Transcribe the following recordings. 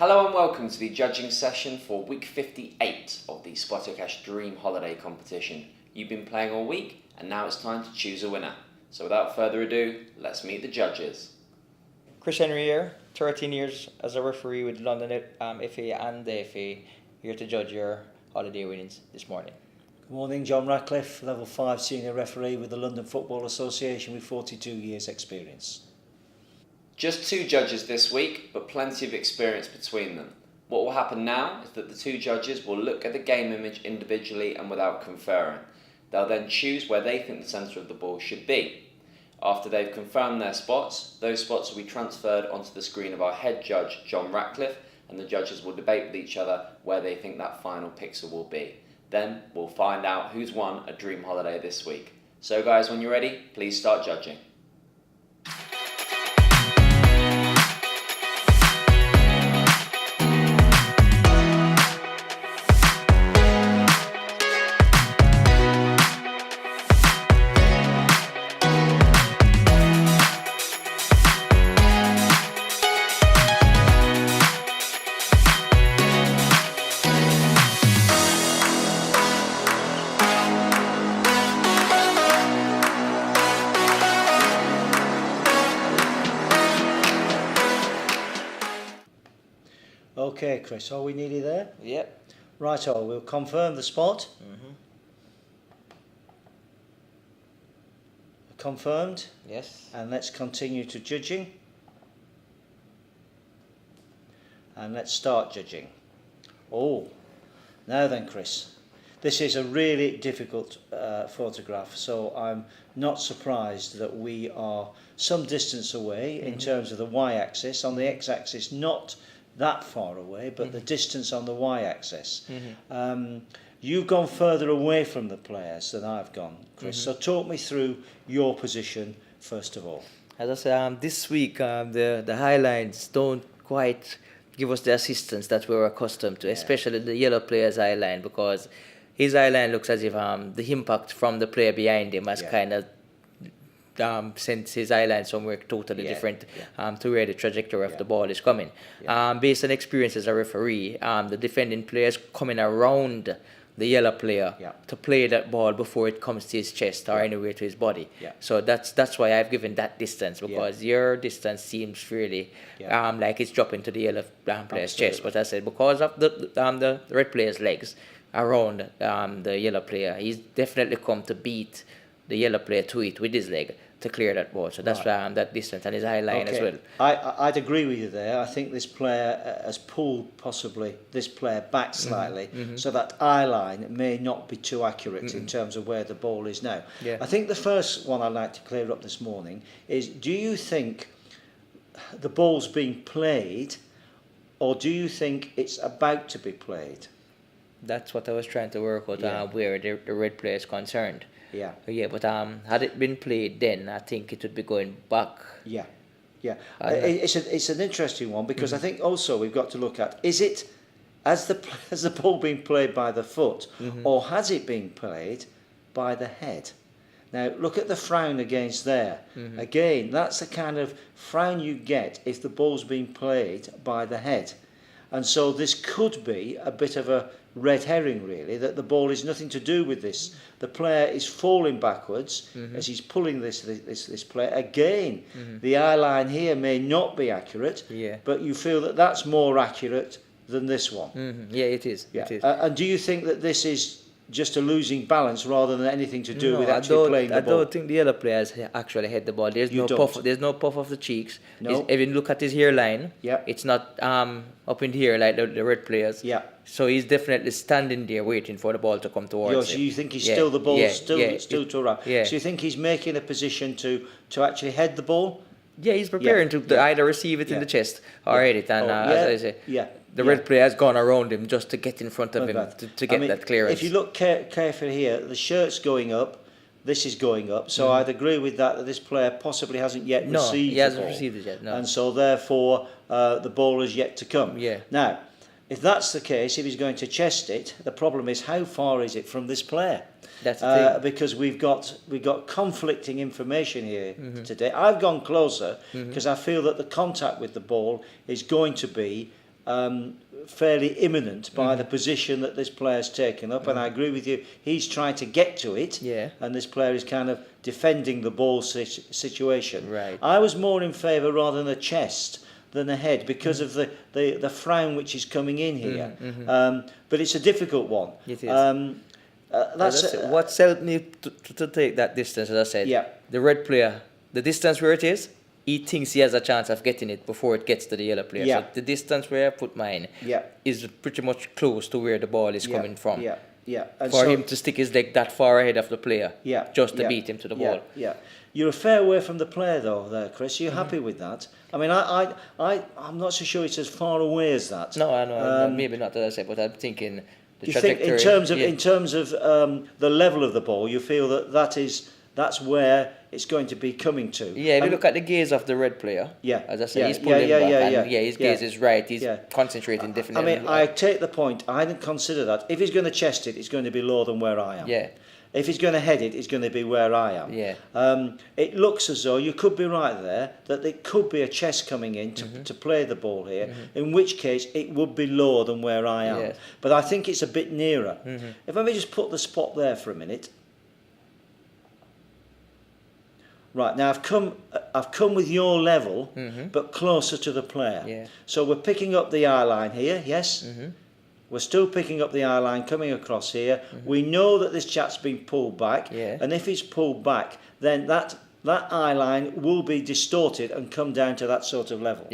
Hello and welcome to the judging session for week 58 of the SpottoCash Dream Holiday competition. You've been playing all week and now it's time to choose a winner. So without further ado, let's meet the judges. Chris Henry here, 13 years as a referee with London FA and the FA, here to judge your holiday winnings this morning. Good morning, John Ratcliffe, Level 5 Senior Referee with the London Football Association with 42 years experience. Just two judges this week, but plenty of experience between them. What will happen now is that the two judges will look at the game image individually and without conferring. They'll then choose where they think the centre of the ball should be. After they've confirmed their spots, those spots will be transferred onto the screen of our head judge, John Ratcliffe, and the judges will debate with each other where they think that final pixel will be. Then we'll find out who's won a dream holiday this week. So guys, when you're ready, please start judging. Okay, Chris, are we nearly there? Yep. Righto, we'll confirm the spot. Confirmed. Yes. And let's continue to judging. And let's start judging. Oh, now then, Chris. This is a really difficult photograph, so I'm not surprised that we are some distance away in terms of the y-axis. On the x-axis, not that far away, but the distance on the y-axis. You've gone further away from the players than I've gone, Chris. So talk me through your position first of all. As I said, this week the highlights don't quite give us the assistance that we're accustomed to, especially the yellow player's eye line, because his eye line looks as if the impact from the player behind him has kind of sent his eye line somewhere totally different to where the trajectory of the ball is coming. Based on experience as a referee, the defending player is coming around the yellow player to play that ball before it comes to his chest or anywhere to his body. So that's why I've given that distance, because your distance seems really like it's dropping to the yellow player's chest. But I said because of the red player's legs around the yellow player, he's definitely come to beat the yellow player to it with his leg to clear that ball. So that's that distance and his eye line as well. I'd agree with you there. I think this player has pulled possibly this player back slightly, so that eye line may not be too accurate in terms of where the ball is now. I think the first one I'd like to clear up this morning is, do you think the ball's being played, or do you think it's about to be played? That's what I was trying to work out where the red player is concerned. But had it been played then, I think it would be going back. It's an interesting one, because I think also we've got to look at, is it, has the ball been played by the foot, or has it been played by the head? Now look at the frown against there. Again, that's the kind of frown you get if the ball's been played by the head. And so this could be a bit of a red herring, really, that the ball is nothing to do with this. The player is falling backwards as he's pulling this player. Again, the eye line here may not be accurate, but you feel that that's more accurate than this one. Yeah, it is. It is. And do you think that this is just a losing balance rather than anything to do with actually playing the ball? I don't think the yellow players actually hit the ball. There's no puff of the cheeks. No. If you look at his hairline, it's not up in here like the red players. So he's definitely standing there waiting for the ball to come towards him. So you think he's still the ball still to around? So you think he's making a position to actually head the ball? Yeah, he's preparing to either receive it in the chest or hit it. And as I say, the red player has gone around him just to get in front of him to get that clearance. If you look carefully here, the shirt's going up, this is going up, so I'd agree with that this player possibly hasn't yet received the ball. No, he hasn't received it yet, no. And so therefore the ball is yet to come. Now, if that's the case, if he's going to chest it, the problem is how far is it from this player? That's the thing. Because we've got conflicting information here today. I've gone closer because I feel that the contact with the ball is going to be fairly imminent by the position that this player's taken up, and I agree with you, he's trying to get to it, and this player is kind of defending the ball situation. Right. I was more in favour rather than a chest than a head because of the frown which is coming in here, but it's a difficult one. It is. What's helped me to take that distance, as I said, the red player, the distance where it is, he thinks he has a chance of getting it before it gets to the yellow player. So the distance where I put mine is pretty much close to where the ball is coming from. And for him to stick his leg that far ahead of the player, just to beat him to the ball. You're a fair way from the player though, there, Chris. Are you happy with that? I mean, I'm not so sure it's as far away as that. No, I know, maybe not as I said, but I'm thinking the you trajectory. Think in terms of the level of the ball, you feel that's where it's going to be coming to. Yeah, if you look at the gaze of the red player, as I said, he's pulling back, his gaze is right. He's concentrating definitely. I mean, I take the point. I didn't consider that. If he's going to chest it, it's going to be lower than where I am. If he's going to head it, it's going to be where I am. It looks as though you could be right there, that it could be a chest coming in to play the ball here, in which case it would be lower than where I am. But I think it's a bit nearer. If I may just put the spot there for a minute. Right, now I've come with your level, but closer to the player. So we're picking up the eye line here, yes? We're still picking up the eye line coming across here. We know that this chap's been pulled back, and if he's pulled back, then that eye line will be distorted and come down to that sort of level.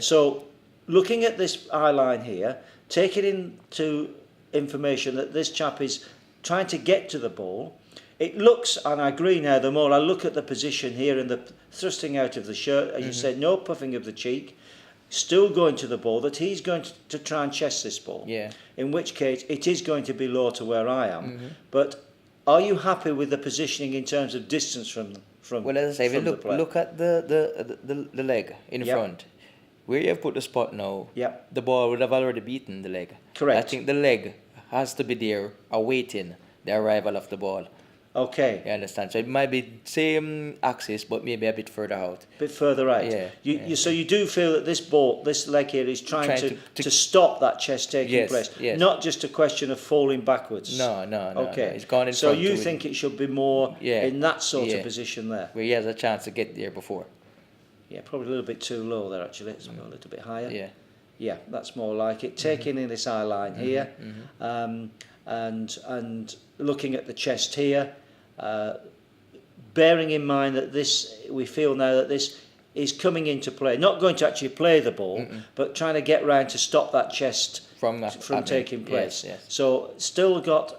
So looking at this eye line here, taking into information that this chap is trying to get to the ball, it looks, and I agree now, the more I look at the position here and the thrusting out of the shirt, as you said, no puffing of the cheek, still going to the ball, that he's going to try and chest this ball. In which case, it is going to be low to where I am. But are you happy with the positioning in terms of distance from well, as I say, if you look at the leg in front, where you have put the spot now, the ball would have already beaten the leg. Correct. I think the leg has to be there awaiting the arrival of the ball. Okay. You understand? So it might be same axis, but maybe a bit further out. A bit further out. So you do feel that this leg here is trying to stop that chest taking place. Not just a question of falling backwards. No. Okay. It's gone in so front you think it should be more in that sort of position there? Where he has a chance to get there before. Yeah, probably a little bit too low there actually. Let's go a little bit higher. Yeah, that's more like it. Taking in this eye line here, and looking at the chest here. Bearing in mind that we feel now that this is coming into play, not going to actually play the ball, but trying to get round to stop that chest from taking place. So still got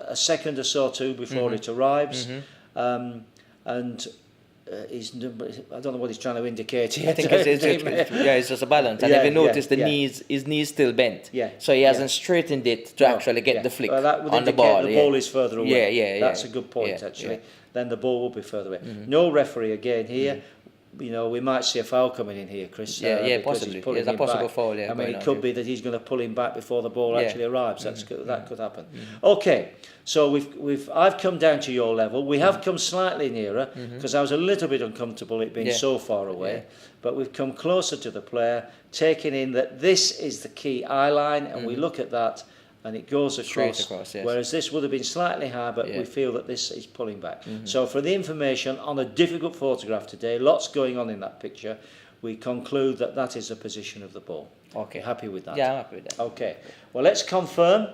a second or so too before it arrives, and I don't know what he's trying to indicate here. I think it's just a balance. And if you notice, his knee's still bent. So he hasn't straightened it to actually get the flick on the ball. The ball is further away. That's a good point, actually. Then the ball will be further away. No referee again here. You know, we might see a foul coming in here, Chris. Possibly. There's a possible foul. I mean, it could be that he's going to pull him back before the ball actually arrives. That could happen. Okay, so I've come down to your level. We have come slightly nearer because I was a little bit uncomfortable it being so far away. But we've come closer to the player, taking in that this is the key eye line, and we look at that. And it goes across, whereas this would have been slightly higher, but we feel that this is pulling back. So for the information on a difficult photograph today, lots going on in that picture, we conclude that that is the position of the ball. Okay. You're happy with that? Yeah, I'm happy with that. Okay. Well, let's confirm.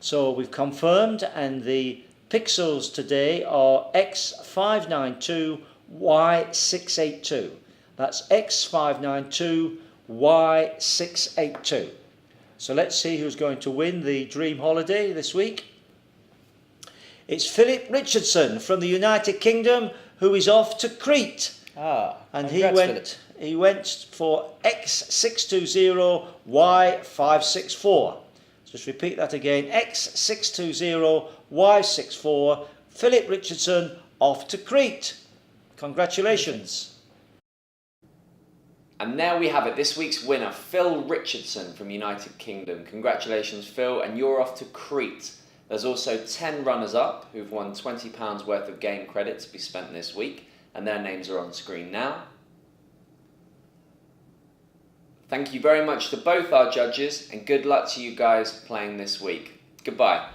So we've confirmed, and the pixels today are X592, Y682. That's X592, Y682. So let's see who's going to win the Dream Holiday this week. It's Philip Richardson from the United Kingdom, who is off to Crete. And he went for X620, Y564. Just repeat that again, X620, Y64. Philip Richardson off to Crete. Congratulations. And there we have it, this week's winner, Phil Richardson from United Kingdom. Congratulations, Phil, and you're off to Crete. There's also 10 runners-up who've won £20 worth of game credit to be spent this week, and their names are on screen now. Thank you very much to both our judges, and good luck to you guys playing this week. Goodbye.